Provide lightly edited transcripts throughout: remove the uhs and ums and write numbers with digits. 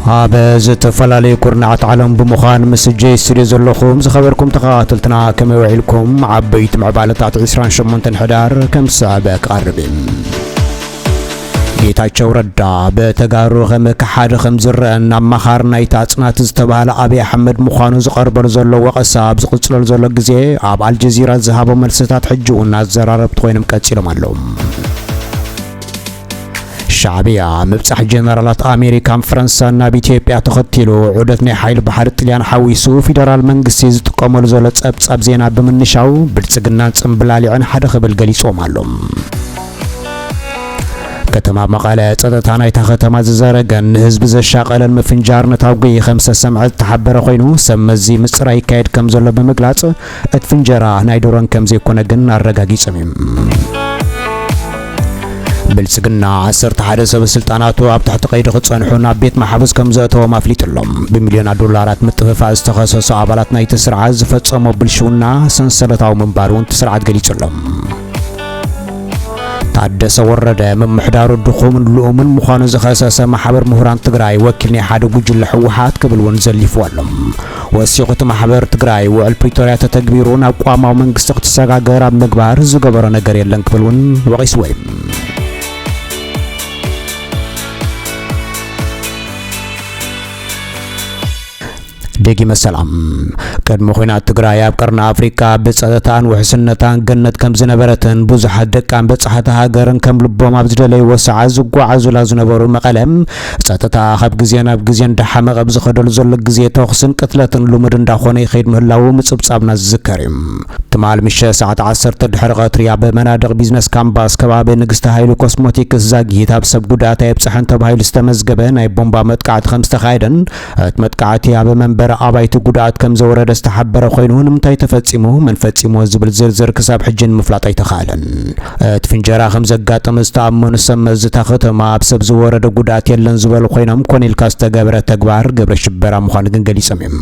عباز تفلالي كورنعت عالم بمخان مسجي سري زلخوم زخبركم تقاتلتنا كما وعيلكم عبيت معبالتات 28 حدار كم سابق قربين ጌታቸው ረዳ በተጋሩ ከመካሓደ ከምዝረአና ማኻርና ይታጽናት ዝተባለ አብይ አህመድ ሙኻኑ ዝቀርበል ዘሎ ወቀሳ ብዝቅጽለል ዘሎ ግዜ አብ አልጀዚራ ዝሃቦ መልስታት ሕጂኡና ዘራረብት ኮይኖም ቀጽሎም ኣለዉ ሻዕቢያ ምብጻሕ ጀነራላት አሜሪካን ፍራንስና ኢትዮጵያ ተኸቲሉ ዑደት ናይ ኃይል ባሕር ጣልያን ሓዊሱ ፌደራል መንግስቲ ዝጥቀመሉ ዘሎ ጸብጻብ ዜና ብምንሻው ብልጽግናን ጽምብላሊዕን ሓደ ክብል ገሊጾም ኣለዉ ከተማ መቀለ ጸጥታ ናይታ ከተማ ዝዘረገን ህዝብ ዘሻቀለን መፍንጃር ነታውጊ خمسة ሰምዐት ተሓበረ ኮይኑ ሰመዚ ምጽራይ ካይድ ከም ዘሎ በመግላጽ እት ፍንጀራ ናይ ዶሮን ከም ዘይኮነ ግን አረጋጊጽም ብልጽግና 11 ሰበስልጣናቱ ኣብ ታሕቲ ቀይዲ ክጸንሑና ቤት ማሕበስ ከም ዘእተዎም ኣፍሊጥሎም ብሚልዮናት ዶላራት ምጥፍፋዝ ዝተኸሰሱ አባላት ናይቲ ስርዓት ዝፈጸሞ ብልሽውና ሰንሰለታዊ ምንባሩን ስርዓት ገሊጽሎም ታደሰ ወረደ መምሕዳሩ ድኹምን ልኡምን ምዃኑ ዝኸሰሰ ማሕበር ምሁራን ትግራይ ወኪል ናይ ሓደ ጉጅለ ሕወሓት ክብልውን ዘሊፍዋሎም ወሲቑት ማሕበር ትግራይ ውዕል ፕሪቶሪያ ተተግቢሩን አቋማው መንግስቲ ክትሰጋገር ኣብ ምግባር ዝገበረ ነገር የለን ክብልውን ወቂስወይም ደጊ መሰላም ቀድሞ ኾይና ትግራይ ኣብ ቀርና አፍሪካ በጸጥታን ወሕስነታን ገነት ከም ዝነበረትን ብዙሓት ደቃን በጻሕታ ሃገርን ከም ልቦም ኣብ ዝደለይ ወሰዓ ዝጓዓዙላ ዝነበሩ መቐለም ጸጥታ ካብ ግዜ ናብ ግዜ እንዳሓመቐ ብዝኸደሉ ዘሎ ግዜ ተኽስን ቅትለትን ልሙድ እንዳኾነ ይኸይድ ምህላው ምጽብጻብና ዝዝከር እዩ ትማል ምሸት ሰዓት 10 ድሕሪ ቀትሪ ኣብ መናድቕ ቢዝነስ ካምፓስ ከባቢ ንግስቲ ሃይሉ ኮስሞቲክስ ዛጊት ኣብ ሰብ ጉዳት ኣይብጽሕን ተባሂሉ ዝተመዝገበ ናይ ቦምባ መጥቃዕቲ ከም ዝተኻየደን እቲ መጥቃዕቲ ኣብ መንበር አባይቱ ጉዳት ከም ዘወረደ ዝተሓበረ ኮይኑ ንምንታይ ተፈጺሙ መን ፈጺሙ ዝብል ዝርዝር ክሳብ ሕጅን ምፍላጥ ኣይተኻለን እቲ ፍንጀራ ከም ዘጋጠመ ዝተኣመኑ ሰመዝታ ከተማ ኣብ ሰብ ዝወረደ ጉዳት የለን ዝበሉ ኮይኖም ኮኔል ካስተገብረ ተግባር ገብረ ሽበራ ምዃኑ ግን ገሊጾም እዮም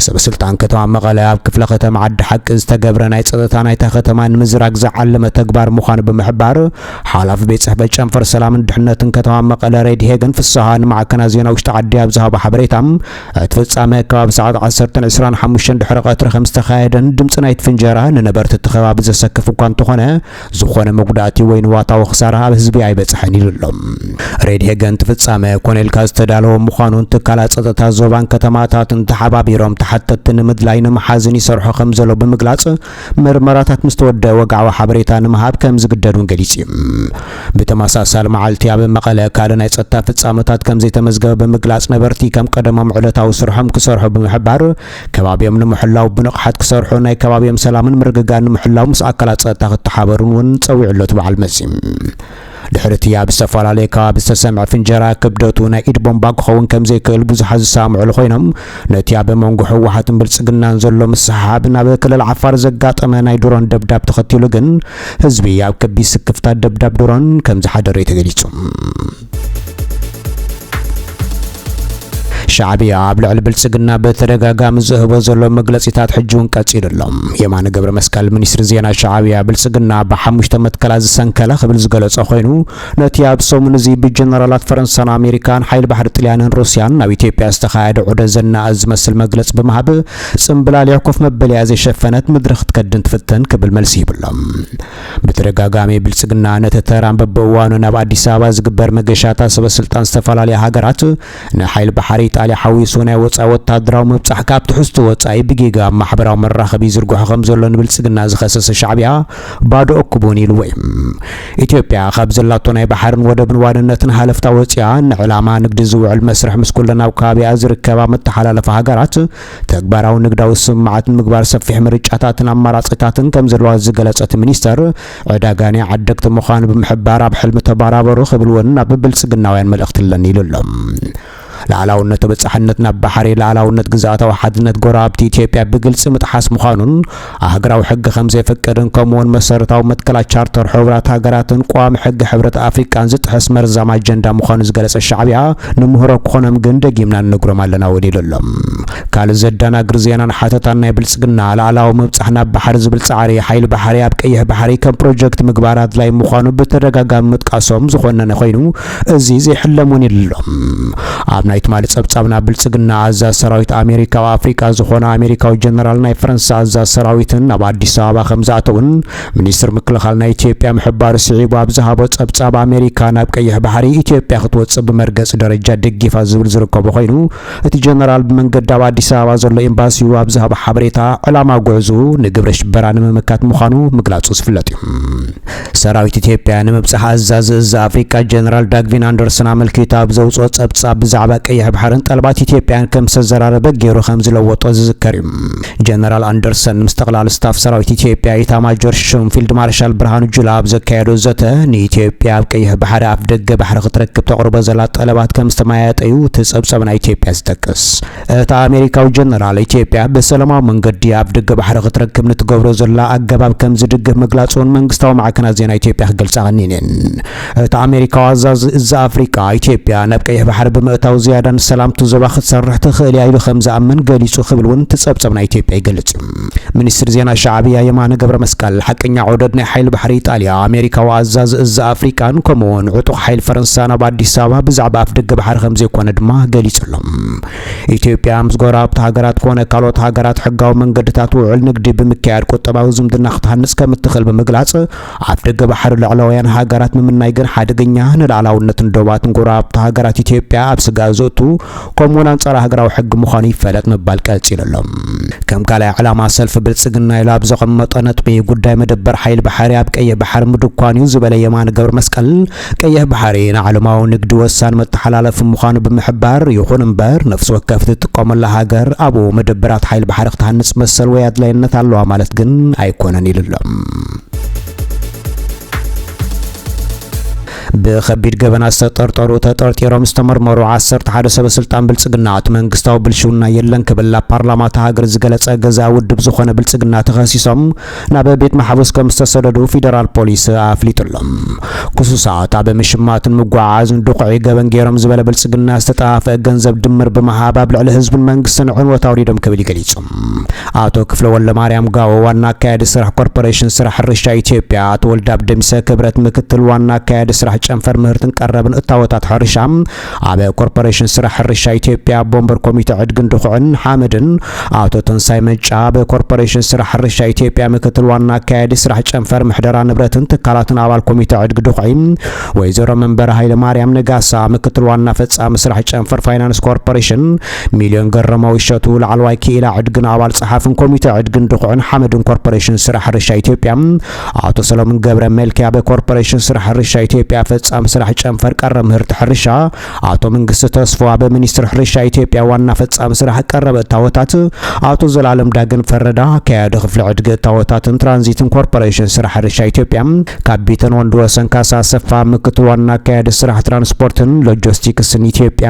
ሰበስልጣን ከተማ መቐለ ኣብ ክፍለ ከተማ ዓዲ ሓቂ ዝተገብረ ናይ ጸጥታ ናይታ ከተማ ንምዝራግ ዝዓለመ ተግባር ምዃኑ ብምሕባር ሓላፊ ቤት ጽሕፈት ጨንፈር ሰላምን ድሕነትን ከተማ መቐለ ሬድሄገን ፍስሓ ንማዕከና ዜና ውሽጢ ዓዲ ኣብ ዝሃቦ ሓበሬታም ተፈጻመ ከባቢ ሰዓት 10:25 ድሕሪ ቀትሪ ከም ዝተኻየደን ድምጽ ናይት ፍንጀራ ንነበርቲ ተኸባቢ ዘሰክፍ እኳ እንተኾነ ዝኾነ መጉዳእቲ ወይ ንዋታዊ ኽሳራ ኣብ ህዝቢ ኣይበጽሕን ኢሉሎም ሬድሄገን ተፈጻመ ኮኔል ካስተዳለዎ ምዃኑን ትካላት ጸጥታ ዞባን ከተማታትን ተሓባቢሮም ተሓተት ንምድላይ ንምሓዝን ይሰርሑ ከም ዘሎ ብምግላጽ ምርመራታት ምስተወደ ወግዓዊ ሓበሬታ ንምሃብ ከም ዝግደዱን ገሊጽ ብተመሳሳሊ መዓልቲ ኣብ መቐለ ካልእ ናይ ጸጥታ ፍጻመታት ከም ዘይተመዝገበ ብምግላጽ ነበርቲ ከም ቀደሞም ዕለታዊ ስርሖም ክሰርሑ ብምሕባር ከባቢኦም ንምሕላው ብንቕሓት ክሰርሑ ናይ ከባቢኦም ሰላምን ምርግጋን ንምሕላው ምስ ኣካላት ጸጥታ ክትሓበሩን ፀዊዕሎት በዓል መጺም ድሕርቲ ኣብ ዝተፈላለዩ ከባቢ ዝተሰምዐ ፍንጀራ ክብደቱ ናይ ኢድ ቦምባ ክኸውን ከም ዘይክእል ብዙሓት ዝሰምዑሉ ኮይኖም ነቲ ኣብ መንጎ ሕወሓትን ብልጽግናን ዘሎ ምስሓብ ናብ ክልል ዓፋር ዘጋጠመ ናይ ድሮን ደብዳብ ተኸቲሉ ግን ህዝቢ ኣብ ከቢድ ስክፍታት ደብዳብ ድሮን ከም ዝሓደረ ተገሊጹ ሻዕቢያ ኣብ ልዕሊ ብልጽግና በተደጋጋሚ ዝህቦ ዘሎ መግለጺታት ሕጂውን ቀጺሉሎም የማነ ገብረ መስቀል ሚኒስትር ዜና ሻዕቢያ ብልጽግና ብ5 መትከላ ዝሰንከለ ክብል ዝገለጸ ኮይኑ ነቲ ኣብ ሰሙን እዚ ብጀነራላት ፈረንሳይን ኣሜሪካን ኃይል ባሕሪ ጣልያንን ሩስያን ናብ ኢትዮጵያ ዝተኻየደ ዑደት ዘናእ ዝመስል መግለጽ ብምሃብ ጽምብላሊዕ ኮፍ መበለያ ዘይሸፈነት ምድሪ ክትከድን ትፍትን ክብል መልሲ ይብሎም በተደጋጋሚ ብልጽግና ነቲ ተራን በብእዋኑ ናብ አዲስ አበባ ዝግበር መገሻታት ሰበስልጣን ዝተፈላለዩ ሃገራት ንኃይል ባሕሪ ጣልያ ሓዊሱ ናይ ወጻኢ ወታደራዊ ምብጻሕ ካብ ትሕዝቶ ወጻኢ ብጊጋ ማሕበራዊ መራኸቢ ዝርግሑ ከም ዘሎ ንብልጽግና ዝኸሰሰ ሻዕቢያ ባዶ እኩቡን ኢሉ ወይ ኢትዮጵያ ካብ ዘላቶ ናይ ባሕርን ወደብን ዋንነትን ሃለፍታ ወጽያ ንዕላማ ንግዲ ዝውዕል መስርሕ ምስ ኩለን ኣብ ከባቢኣ ዝርከባ መተሓላለፈ ሃገራት ተግባራዊ ንግዳዊ ስምዓት ምግባር ሰፊሕ ምርጫታትን ኣማራጺታትን ከም ዘለዋ ዝገለጸት ሚኒስተር ዕዳጋኒ ዓደግቲ ምዃኑ ብምሕባር ኣብ ሕልሚ ተባራበሩ ክብልውን ኣብ ብልጽግናውያን መልእኽቲ ለኒ ኢሉሎም ላዕላውነት በጻሕነትና ባሕሪ ላዕላውነት ግዛታዊ ሓድነት ጎራብቲ ኢትዮጵያ ብግልጽ ምጥሓስ ምዃኑን ኣህጉራዊ ሕጊ ከም ዘይፈቀድን ከምኡውን መሰረታዊ መትከላት ቻርተር ሕብራት ሃገራትን ቋሚ ሕጊ ሕብረት ኣፍሪቃን ዝጥሕስ መርዛማ ኣጀንዳ ምዃኑ ዝገለጸ ሻዕብያ ንምህሮ ክኾኖም ግን ደጊምና ንነግሮም ኣለና እውን ኢሎም። ካልእ ዘደናግር ዜናን ሓተታን ናይ ብልጽግና ላዕላዊ ምብጻሕ ናብ ባሕሪ ዝብል ጻዕሪ ሓይሊ ባሕሪ ኣብ ቀይሕ ባሕሪ ከም ፕሮጀክት ምግባራት ላይ ምዃኑ ብተደጋጋሚ ምጥቃሶም ዝኾነነ ኮይኑ እዚ ዘይሕለም እውን ኢሎም። ኣብ ናይ ትማሊ ጸብጻብ ናብ ብልጽግና ኣዛዝ ሰራዊት ኣሜሪካዊ ኣፍሪቃ ዝኾነ ኣሜሪካዊ ጀነራል ናይ ፈረንሳይ ኣዛዝ ሰራዊትን ኣብ ኣዲስ ኣበባ ከም ዝኣተውን ሚኒስትር ምክልኻል ናይ ኢትዮጵያ ምሕባር ስዒቡ ኣብ ዝሃቦ ጸብጻብ ኣሜሪካ ናብ ቀይሕ ባሕሪ ኢትዮጵያ ክትወጽእ ብመርገጽ ደረጃ ደጊፋ ዝብል ዝርከቦ ኮይኑ እቲ ጀነራል ብመንገዲ ኣብ ኣዲስ ኣበባ ዘሎ ኤምባሲኡ ኣብ ዝሃቦ ሓበሬታ ዕላማ ጉዕዙ ንግብረ ሽበራ ንምምካት ምዃኑ ምግላጹ ዝፍለጥ እዩ። ሰራዊት ኢትዮጵያ ንምብጻሕ ኣዛዝ እዝ ኣፍሪቃ ጀነራል ዳግቪን ኣንደርሰን ኣመልኪቱ ኣብ ዘውፅኦ ጸብጻብ ብዛዕባ ቀይሕ ባሕርን ጠልባት ኢትዮጵያን ከም ዝተዘራረበ ገይሩ ከም ዝለወጦ ዝዝከር እዩ። ጀነራል ኣንደርሰን ምስ ጠቕላሊ ስታፍ ሰራዊት ኢትዮጵያ ኢታማጆር ሹም ፊልድ ማርሻል ብርሃኑ ጁላ ኣብ ዘካየዶ ዘተ ንኢትዮጵያ ኣብ ቀይሕ ባሕሪ ኣፍ ደገ ባሕሪ ክትረክብ ተቕርቦ ዘላ ጠለባት ከም ዝተማያጠዩ እቲ ጸብጻብ ናይ ኢትዮጵያ ዝጠቅስ። እቲ ኣሜሪካዊ ጀነራል ኢትዮጵያ ብሰላማዊ መንገዲ ኣብ ደገ ባሕሪ ክትረክብ ንትገብሮ ዘላ ኣገባብ ከም ዝድግፍ ምግላጹን መንግስታዊ ማዕከናት ዜና ኢትዮጵያ ክገልጻ ቀኒነን። እቲ ኣሜሪካዊ ኣዛዝ እዝ ኣፍሪቃ ኢትዮጵያ ናብ ቀይሕ ባሕሪ ብምእታው ዝያዳ ንሰላም ዞባ ክትሰርሕ ትኽእል ኢሉ ከም ዝኣምን ገሊጹ ክብል እውን ትጸብጸብ ናይ ኢትዮጵያ ይገልጽ። ሚኒስትር ዜና ሻዕብያ የማነ ገብረ መስቀል ሓቀኛ ዑደት ናይ ሓይሊ ባሕሪ ኢጣልያ ኣሜሪካዊ ኣዛዝ እዝ ኣፍሪቃን ከምኡውን ዕጡቕ ሓይሊ ፈረንሳይ ናብ ኣዲስ ኣበባ ብዛዕባ ኣፍ ደገ ባሕሪ ከም ዘይኮነ ድማ ገሊጹሎም። ኢትዮጵያ ምስ ጎረባብቲ ሃገራት ኮነ ካልኦት ሃገራት ሕጋዊ መንገድታት ውዕል ንግዲ ብምክያድ ቁጠባዊ ዝምድና ክትሃንጽ ከም እትኽእል ብምግላጽ ኣፍ ደገ ባሕሪ ልዕላውያን ሃገራት ምምናይ ግን ሓደገኛ ንላዕላውነትን ዶባትን ጎረባብቲ ሃገራት ኢትዮጵያ ኣብ ስጋእ ዘእቱ ከምኡውን ኣንጻር ሃገራዊ ሕጊ ምዃኑ ይፈለጥ ምባል ቀልጺሎም። ከም ካልኣይ ዕላማ ሰልፊ ብልጽግና ኢሉ ኣብ ዘቐመጠ ነጥቢ ጉዳይ መደበር ሓይሊ ባሕሪ ኣብ ቀይሕ ባሕሪ ምድኳን እዩ ዝበለ የማነ ገብረ መስቀል ቀይሕ ባሕሪ ንዓለማዊ ንግዲ ወሳኒ መተሓላለፊ ምዃኑ ብምሕባር ይኹን እምበር ነፍሲ ወከፍ ትጥቀመላ ሃገር ኣብኡ መደበራት ሓይሊ ባሕሪ ክትሃንጽ መሰል ወይ ኣድላይነት ኣለዋ ማለት ግን ኣይኮነን ኢሎም። ብከቢድ ገበና ዝተጠርጠሩ ተጠርጢሮም ዝተመርመሩ 11 ሰበስልጣን ብልጽግና እቲ መንግስታዊ ብልሽውና የለን ክብል ኣብ ፓርላማ ሃገር ዝገለጸ ገዛ ውድብ ዝኾነ ብልጽግና ተኸሲሶም ናብ ቤት ማሕበስ ከም ዝተሰደዱ ፌደራል ፖሊስ ኣፍሊጡሎም። ክሱሳት ኣብ ምሽማትን ምጓዓዝን ድቑዒ ገበን ገይሮም ዝበለ ብልጽግና ዝተጣፈአ ገንዘብ ድምር ብምሃብ ኣብ ልዕሊ ህዝብን መንግስትን ዕንወት ኣውሪዶም ክብል ይገሊጹ። ኣቶ ክፍለ ወልደማርያም ጋዎ ዋና አካያዲ ስራሕ ኮርፖሬሽን ስራሕ ሕርሻ ኢትዮጵያ፣ ኣቶ ወልዳብ ደምሰ ክብረት ምክትል ዋና አካያዲ ስራሕ ጨንፈር ምህርትን ቀረብን እታወታት ሕርሻ ኣብ ኮርፖሬሽን ስራሕ ሕርሻ ኢትዮጵያ ቦምበር ኮሚቴ ዕድግን ድኹዕን ሓመድን፣ ኣቶ ተንሳይ መጫ በኮርፖሬሽን ስራሕ ሕርሻ ኢትዮጵያ ምክትል ዋና አካያዲ ስራሕ ጨንፈር ምሕደራ ንብረትን ትካላትን ኣባል ኮሚቴ ዕድግ ድኹዒ፣ ወይዘሮ መንበረ ኃይለ ማርያም ነጋሳ ምክትል ዋና ፈጻሚ ስራሕ ጨንፈር ፋይናንስ ኮርፖሬሽን፣ ሚሊዮን ገረመው ይሸቱ ላዕለዋይ ክኢላ ዕድግን ኣባል ጸሓፍን ኮሚቴ ዕድግን ድኹዕን ሓመድን ኮርፖሬሽን ስራሕ ሕርሻ ኢትዮጵያ፣ ኣቶ ሰሎሞን ገብረ መልክያ በኮርፖሬሽን ስራሕ ሕርሻ ኢትዮጵያ ፈጻሚ ስራሕ ጨንፈር ቀረብ ምህርቲ ሕርሻ፣ ኣቶ መንግስቲ ተስፋ በሚኒስትር ሕርሻ ኢትዮጵያ ዋና ፈጻሚ ስራሕ ቀረብ እታወታት፣ ኣቶ ዘላለም ዳግን ፈረዳ ከያዲ ክፍሊ ዕድግ እታወታትን ትራንዚትን ኮርፖሬሽን ስራሕ ሕርሻ ኢትዮጵያ፣ ካቢተን ወንድ ወሰን ካሳ ሰፋ ምክትል ዋና ከያዲ ስራሕ ትራንስፖርትን ሎጂስቲክስን ኢትዮጵያ፣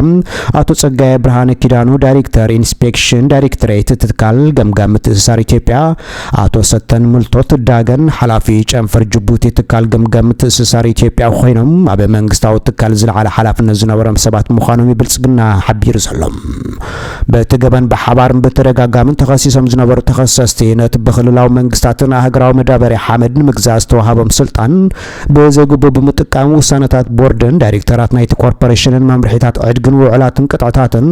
ኣቶ ጸጋዬ ብርሃነ ኪዳኑ ዳይሬክተር ኢንስፔክሽን ዳይሬክተሬት ትካል ገምጋም ምትእስሳር ኢትዮጵያ፣ ኣቶ ሰተን ሙልቶት ዳገን ሓላፊ ጨንፈር ጅቡቲ ትካል ገምጋም ምትእስሳር ኢትዮጵያ ኮይኖም ኣብ መንግስታዊ ትካል ዝለዓለ ሓላፍነት ዝነበሮም ሰባት ምዃኖም ብልጽግና ሓቢሩ ዘሎም። በቲ ገበን ብሓባርን በተደጋጋምን ተኸሲሶም ዝነበሩ ተኸሰስቲ ነቲ ብክልላዊ መንግስታትን ሃገራዊ መዳበርያ ሓመድ ንምግዛእ ዝተዋሃቦም ስልጣን ብዘይግቡእ ብምጥቃም ውሳነታት ቦርድን ዳይሬክተራት ናይቲ ኮርፖሬሽንን መምርሒታት ዕድግን ውዕላትን ቅጥዕታትን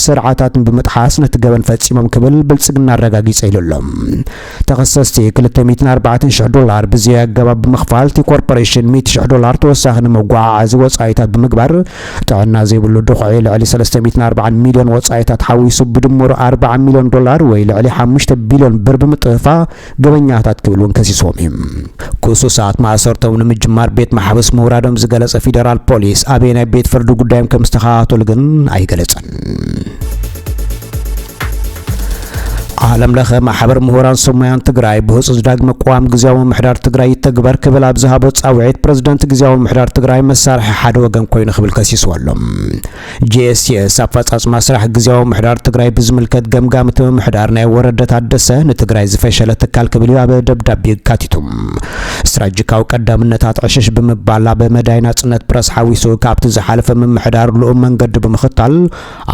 ስርዓታትን ብምጥሓስ ነቲ ገበን ፈጺሞም ክብል ብልጽግና ኣረጋጊጸ ኢሎም። ተኸሰስቲ $240,000 ብዘይ ኣገባብ ብምኽፋል እቲ ኮርፖሬሽን $100,000 ተወሳኺ ንምጉዓዓዝ ወጻኢታት ብምግባር ጥዕና ዘይብሉ ድኹዒ ልዕሊ $340 ሚልዮን ወጻኢታት ሓዊሱ ብድምሩ $40 ሚልዮን ወይ ልዕሊ 5 ቢልዮን ብር ብምጥፋ ገበኛታት ክብል እውን ከሲሶም እዮም። ክሱሳት ማእሰርቶም ንምጅማር ቤት ማሕበስ ምውራዶም ዝገለጸ ፌደራል ፖሊስ ኣበይ ናይ ቤት ፍርዲ ጉዳዮም ከም ዝተኸታተሉ ግን ኣይገለጸን። ዓለም ለኸ ማሕበር ምሁራን ሰማያን ትግራይ ብህፁፅ ዳግመ ቋም ግዚያዊ ምሕዳር ትግራይ ይተግበር ክብል ኣብ ዝሃቦ ጻውዒት ፕረዚደንት ግዚያዊ ምሕዳር ትግራይ መሳርሒ ሓደ ወገን ኮይኑ ክብል ከሲስዎሎም ጂኤስኤስ ኣፈጻጽማ ስራሕ ግዚያዊ ምሕዳር ትግራይ ብዝምልከት ገምጋም እቲ ምሕዳር ናይ ወረደ ታደሰ ንትግራይ ዝፈሸለ ትካል ክብል ኣብ ደብዳቤ ካቲቱም ስትራቴጂካዊ ቀዳምነታት ዕሽሽ ብምባል በመዳይ ናጽነት ፕረስ ሓዊሱ ካብቲ ዝሓለፈ ምሕዳር ልኡም መንገዲ ብምኽታል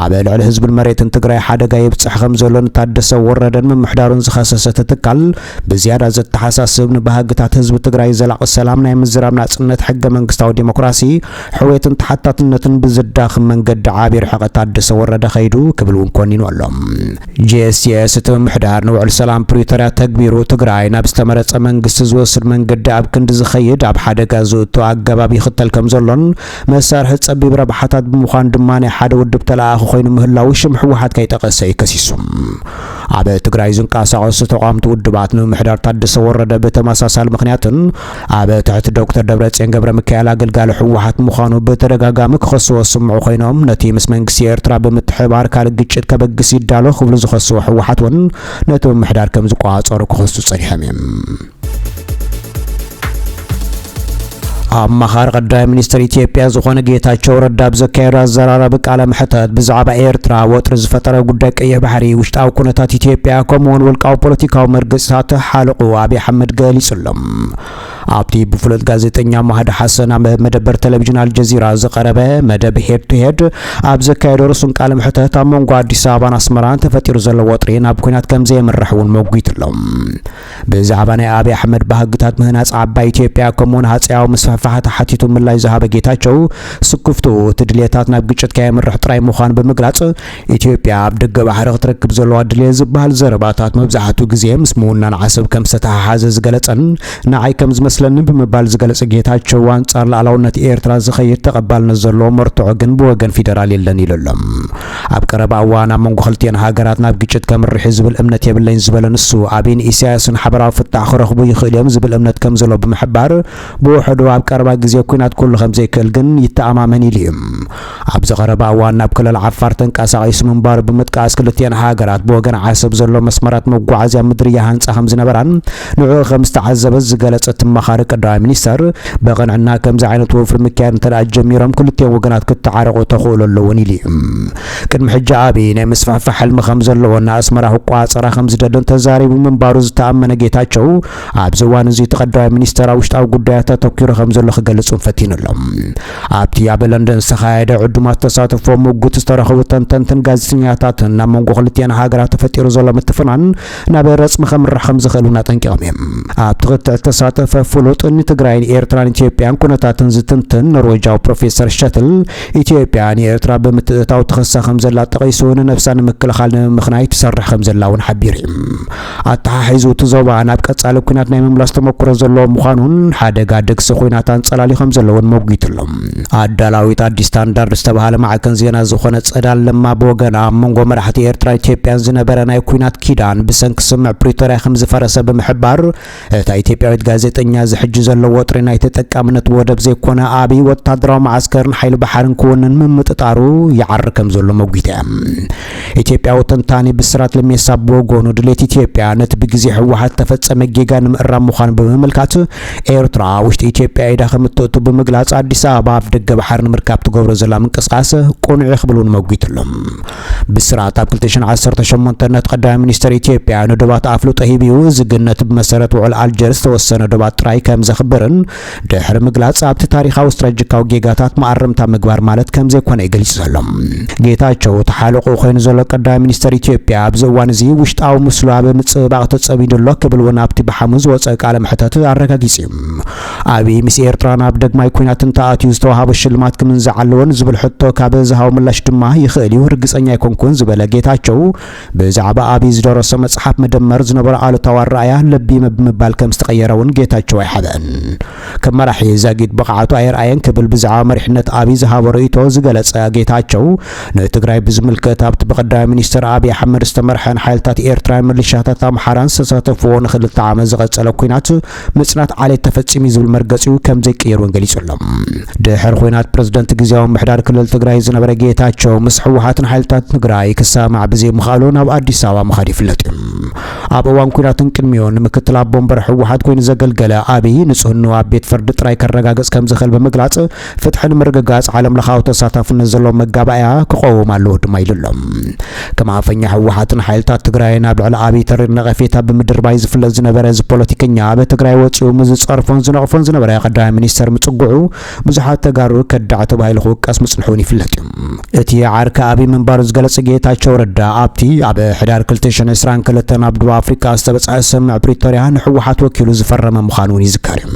ኣብ ልዕሊ ህዝብን መሬትን ትግራይ ሓደጋ ይብጽሕ ከም ዘሎ ታደሰ ወረደን ምሕዳሩን ዝኸሰሰተ ትካል ብዝያዳ ዘተሓሳስብ ንባህግታት ህዝቢ ትግራይ ዘላቕ ሰላም ናይ ምዝራብ ናጽነት ሕገ መንግስታዊ ዲሞክራሲ ሕዌትን ተሓታትነትን ብዝዳኽም መንገዲ ዓቢይ ርሕቀት ታደሰ ወረደ ኸይዱ ክብል እውን ኮኒኑ ኣሎም ጂኤስኤስ እቲ ምሕዳር ንውዕል ሰላም ፕሪቶርያ ተግቢሩ ትግራይ ናብ ዝተመረጸ መንግስቲ ዝወስድ መንገዲ ኣብ ክንዲ ዝኸይድ ኣብ ሓደጋ ዝእቱ ኣገባብ ይኽተል ከም ዘሎን መሳርሒ ጸቢብ ረብሓታት ብምዃን ድማ ናይ ሓደ ውድብ ተለኣኺ ኮይኑ ምህላው ሽም ሕወሓት ከይጠቐሰ ይከሲሱ ኣብ ትግራይ ዝንቀሳቐሱ ተቋምቲ ውድባት ንምሕዳር ታደሰ ወረደ ብተመሳሳሊ ምኽንያትን ኣብ ትሕቲ ዶክተር ደብረጽዮን ገብረ ሚካኤል ኣገልጋሊ ሕወሓት ምዃኑ በተደጋጋሚ ክኸስዎ ዝስምዑ ኮይኖም ነቲ ምስ መንግስቲ ኤርትራ ብምትሕባር ካልእ ግጭት ከበግስ ይዳሎ ክብሉ ዝኸስዎ ሕወሓት እውን ነቲ ምሕዳር ከም ዝቋፀሩ ክኸሱ ጸኒሖም እዮም አማኻር ቀዳይ ሚኒስትር ኢትዮጵያ ዝኾነ ጌታቸው ረዳ ብዘካየዱ አዘራረብ ቃለ መሕተት ብዛዕባ ኤርትራ ወጥሪ ዝፈጠረ ጉዳይ ቀይሕ ባሕሪ ውሽጣዊ ኩነታት ኢትዮጵያ ከምኡውን ውልቃዊ ፖለቲካዊ መርገጽታት ሓልቑ አብይ አሕመድ ገሊጹሎም ኣብቲ ብፍሉጥ ጋዜጠኛ ማህዲ ሓሰን ኣብ መደበር ቴሌቪዥን አልጀዚራ ዝቐረበ መደብ ሄድ ቱ ሄድ ኣብ ዘካየዱ ርሱን ቃለ መሕተት ኣብ መንጎ አዲስ አበባን ኣስመራን ተፈጢሩ ዘሎ ወጥሪ ናብ ኩናት ከምዘ የምርሕ እውን መጉይትሎም ብዛዕባ ናይ አብይ አሕመድ ባህግታት ምህናጽ ዓባይ ኢትዮጵያ ከምኡውን ሃጸያዊ መስፋፋሕቲ ሓቲቱ ምላሽ ዝሃበ ጌታቸው ስኩፍቱ ትድልየታት ናብ ግጭት ከየምርሕ ጥራይ ምዃኑ ብምግላጽ ኢትዮጵያ ኣብ ደገ ባሕሪ ክትረክብ ዘለዋ ድልየ ዝበሃል ዘረባታት መብዛሕትኡ ግዜ ምስ ምውናን ዓሰብ ከም ዝተሓሓዘ ዝገለጸን ንዓይ ከም ዝመስለኒ ብምባል ዝገለጸ ጌታቸው አንጻር ላዕላውነት ኤርትራ ዝኸይድ ተቐባልነት ዘለዎ መርትዖ ግን ብወገን ፌደራል የለን ኢሎም ኣብ ቀረባ እዋን ኣብ መንጎ ክልቲአን ሃገራት ናብ ግጭት ከምርሕ ዝብል እምነት የብለኝ ዝበለ ንሱ ኣብይን ኢሳያስን ሓበራዊ ፍታሕ ክረኽቡ ይኽእል እዮም ዝብል እምነት ከም ዘሎ ብምሕባር ብውሕዱ ኣብ ቀረባ ግዜ ኩናት ኩሉ ከም ዘይክእል ግን ይተኣማመን ኢሉ እዩ ኣብ ዝቐረባ እዋን ናብ ክልል ዓፋር ተንቀሳቒሱ ምንባሩ ብምጥቃስ ክልቲአን ሃገራት ብወገን ዓሰብ ዘሎ መስመራት መጓዓዝያ ምድርያ ሃንጻ ከም ዝነበራን ንዕኡ ከም ዝተዓዘበ ዝገለጸ ተመኻሪ ቀዳማይ ሚኒስተር በቕንዕና ከምዚ ዓይነት ወፍሪ ምክያድ እንተደኣ ጀሚሮም ክልቲአን ወገናት ክተዓረቑ ተኽእሉ ኣለውን ኢሉ እዩ ቅድሚ ሕጂ ኣብይ ናይ ምስፋሕፋሕ ሕልሚ ከም ዘለዎን ኣስመራ ክቋፀራ ከም ዝደልን ተዛሪቡ ምንባሩ ዝተኣመነ ጌታቸው ኣብዚ እዋን እዚ ተቐዳማይ ሚኒስተር ኣብ ውሽጣዊ ጉዳያት ተተኪሩ ከም ዘሎ ክገልጹን ፈቲኑሎም ኣብቲ ኣብ ለንደን ዝተኻየደ ዕዱማት ተሳትፎ ምጉት ዝተረኸቡ ተንተንትን ጋዜጠኛታትን ናብ መንጎ ክልቲአን ሃገራት ተፈጢሩ ዘሎ ምትፍናን ናብ ረጽሚ ከምርሕ ከም ዝኽእሉ ጠንቂቖም እዮም ኣብ ትኽትዕ ተሳተፈ ፍሉጥን ትግራይን ኤርትራን ኢትዮጵያን ኩነታትን ዝትንትን ኖርዌጃዊ ፕሮፌሰር ሸትል ኢትዮጵያ ንኤርትራ ብምትእታው ትኸሳ ከም ዘላ ጠቒሱ ንነብሳ ንምክልኻል ንምኽናይ ትሰርሕ ከም ዘላ እውን ሓቢሩ እዩ ኣተሓሒዙ እቲ ዞባ ናብ ቀጻሊ ኩናት ናይ ምምላስ ተመክሮ ዘለዎ ምዃኑን ሓደጋ ደግሲ ኩናት አንጸላሊ ከም ዘለዎን መጉይትሎም ኣዳላዊት አዲስ ስታንዳርድ ዝተባሃለ ማዕከን ዜና ዝኾነ ጸዳል ለማ ብወገና መንጎ መራሕቲ ኤርትራ ኢትዮጵያን ዝነበረ ናይ ኩናት ኪዳን ብሰንኪ ስምዕ ፕሪቶርያ ከም ዝፈረሰ ብምሕባር እታ ኢትዮጵያዊት ጋዜጠኛ ዝሕጂ ዘሎ ወጥሪ ናይ ተጠቃምነት ወደብ ዘይኮነ ኣብይ ወታደራዊ ማዓስከርን ሓይሊ ባሕርን ክውንን ምምጥጣሩ ይዓር ከም ዘሎ መጉይታ ኢትዮጵያዊ ተንታኒ ብስራት ለሜሳ ብወገኑ ድሌት ኢትዮጵያ ነቲ ብግዜ ሕወሓት ተፈጸመ ጌጋ ንምእራም ምዃኑ ብምምልካት ኤርትራ ውሽጢ ኢትዮጵያ ኢዳ ከምትእቱ ብምግላጽ አዲስ አበባ ኣብ ደገ ባሕሪ ንምርካብ ትገብሮ ዘላ ምንቅስቃስ ቁኑዕ ክብሉን መጉይትሎም ብስራት ኣብ 2018 ነት ቀዳማይ ሚኒስትር ኢትዮጵያ ንዶባት ኣፍልጦ ሂብዩ ዝግነት ብመሰረት ውዕል አልጀርስ ተወሰነ ዶባት ጥራይ ከም ዘኽብርን ድሕሪ ምግላጽ ኣብቲ ታሪኻዊ ስትራቴጂካዊ ጌጋታት ማዕረምታ ምግባር ማለት ከም ዘይኮነ ይገልጽ ዘሎ ጌታቸው ተሓልቑ ኮይኑ ዘሎ ቀዳማይ ሚኒስትር ኢትዮጵያ ኣብዚ እዋን እዚ ውሽጣዊ ምስሉ ኣብ ምጽባቕ ተጸቢዱሎ ክብል እውን ኣብቲ ብሓሙዝ ወፀ ቃለ መሕተት ኣረጋጊጹ ኣብይ ምስ ኤርትራ ናብ ደግማይ ኩናትን ተኣትዩ ዝተዋሃበ ሽልማት ክምንዝዓለዎን ዝብል ሕቶ ካብ ዝሃቦ ምላሽ ድማ ይኽእል እዩ ርግጸኛ ይኮንኩን ዝበለ ጌታቸው ብዛዕባ ኣብይ ዝደረሰ መጽሓፍ መደመር ዝነበረ ኣሉታዊ ኣረኣያ ለቢመ ብምባል ከም ዝተቐየረውን ጌታቸው ኣይሓበን ከም መራሒ ዛጊድ ብቕዓቱ ኣይርኣየን ክብል ብዛዕባ መሪሕነት ኣብይ ዝሃቦ ርእይቶ ዝገለጸ ጌታቸው ንትግራይ ብዝምልከት ኣብቲ ብቀዳማይ ሚኒስትር ኣብይ ኣሕመድ ዝተመርሐን ሓይልታት ኤርትራን ሚሊሻታት ኣምሓራን ዝተሳተፍዎ ንኽልተ ዓመት ዝቐጸለ ኩናት ምጽናት ዓሌት ተፈጺሙ ዝብል መርገጺኡ ከም ከም ዘይቀየሩን ገሊጹሎም ድሕሪ ኩናት ፕሬዝዳንት ግዚያዊ ምሕዳር ክልል ትግራይ ዝነበረ ጌታቸው ምስ ሕወሓትን ሓይልታት ትግራይ ክሰማዕ ብዘይ ምኻሉ ናብ አዲስ አበባ ምኻድ ይፍለጥ እዩ ኣብ እዋን ኩናትን ቅድሚውን ምክትል ኣቦ ወንበር ሕወሓት ኮይኑ ዘገልገለ ኣብይ ንጽህንኡ ኣብ ቤት ፍርዲ ጥራይ ከረጋገጽ ከም ዝኽእል ብምግላጽ ፍትሕን ምርግጋጽ ዓለም ለኻዊ ተሳታፍነት ዘለዎ መጋባእያ ክቆውም ኣለዎ ድማ ኢሎም ከም ኣፈኛ ሕወሓትን ሓይልታት ትግራይ ናብ ልዕሊ ኣብይ ተሪር ነቐፌታ ብምድርባይ ዝፍለጥ ዝነበረ ፖለቲከኛ በትግራይ ወጪው ምዝጸርፎን ዝነቕፎን ዝነበረ ቀዳማይ ሚኒስተር ምጽጉዑ ብዙሓት ተጋሩ ከዳዕ ተባሂሉ ክውቀስ ምጽንሑን ይፍለጥ እዩ እቲ ዓርካ ኣብይ መንባሩ ዝገለጸ ጌታቸው ረዳ ኣብቲ ኣብ ሕዳር 2022 ኣብ ደቡብ ኣፍሪካ ዝተበጽሐ ስምምዕ ፕሪቶሪያ ንሕወሓት ወኪሉ ዝፈረመ ምዃኑን ይዝከር እዩ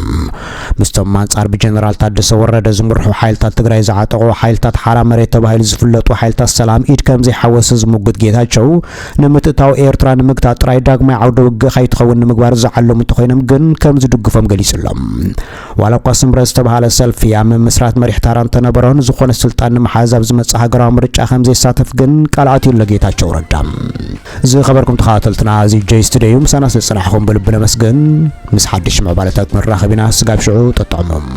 ምስቶም አንጻር ብጀነራል ታደሰ ወረደ ዝምርሑ ሓይልታት ትግራይ ዝዓጠቑ ሓይልታት ሓራ መሬት ተባሂሉ ዝፍለጡ ሓይልታት ሰላም ኢድ ከም ዘይሓወሰ ዝምጉት ጌታቸው ንምትእታው ኤርትራ ንምግታት ጥራይ ዳግማይ ዓውደ ውግእ ከይትኸውን ንምግባር ዝዓለሙ እንተኾይኖም ግን ከም ዝድግፎም ገሊጹሎም ዋላ እኳ ስምረት ዝተባሃለ ሰልፊ ኣብ ምምስራት መሪሕ ታራን ተነበሮን ዝኾነ ስልጣን ንምሓዝ ኣብ ዝመጽእ ሃገራዊ ምርጫ ከም ዘይሳተፍ ግን ቃልኣት እዩ ለጌታቸው ረዳ ዝኸበርኩም ተኸታተልትና እዚ ጄስ ቱዴይ ምሳና ስለጽናሕኩም ብልቢ ነመስግን ምስ ሓድሽ ምዕባለታት መራኸቢና ስጋብ ሽዑ ጠጥዕሞም